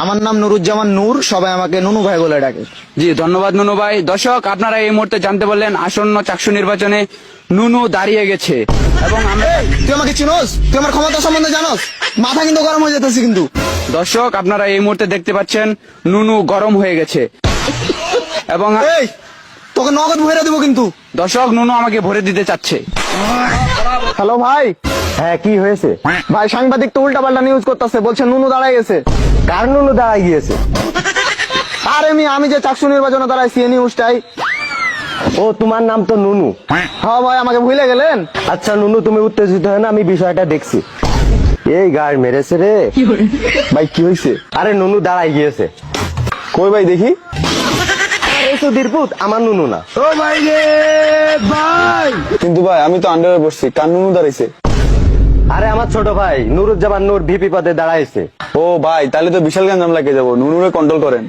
আমার নাম নুরুজ্জামান নূর, সবাই আমাকে নুনু ভাই বলে ডাকে। জি ধন্যবাদ নুনু ভাই। দর্শক আপনারা এই মুহূর্তে জানতে পারলেন আসন্ন চাকসু নির্বাচনে নুনু দাঁড়িয়ে গেছে এবং তুই আমাকে চিনোস? তুই আমার ক্ষমতা সম্বন্ধে জানোস? মাথা কিন্তু গরম হয়ে যেতেছে কিন্তু। দর্শক আপনারা এই মুহূর্তে দেখতে পাচ্ছেন নুনু গরম হয়ে গেছে এবং এই তোকে নগদ ভরে দেবো কিন্তু। দর্শক নুনু আমাকে ভরে দিতে চাচ্ছে। হ্যালো ভাই। হ্যাঁ, কি হয়েছে? ভাই সাংবাদিক তো উল্টা পাল্টা নিউজ করতেছে, বলছে নুনু দাঁড়ায় গেছে। কার নুনু দাঁড়ায় গিয়েছে? আরে আমি যে চাকসু নির্বাচনে দাঁড়াইছি এই নিউজটাই। ও, তোমার নাম তো নুনু। হ্যাঁ ভাই, আমাকে ভুলে গেলেন? আচ্ছা নুনু, তুমি উত্তেজিত হয় না, আমি বিষয়টা দেখছি। এই গাড় মেরেছে রে। ভাই কি হয়েছে? আরে নুনু দাঁড়ায় গিয়েছে। কই ভাই দেখি। এই তো দিরপুত, আমার নুনু না। ও ভাই রে ভাই। কিন্তু ভাই আমি তো আন্ডারে বসছি, কার নুনু দাঁড়াইছে? আরে আমার ছোট ভাই নুরুজ্জামান নূর ভিপি পদে দাঁড়াইছে। ও ভাই, তাহলে তো বিশাল গঞ্জাম লাগে যাবো, নুনুরে কন্ট্রোল করেন।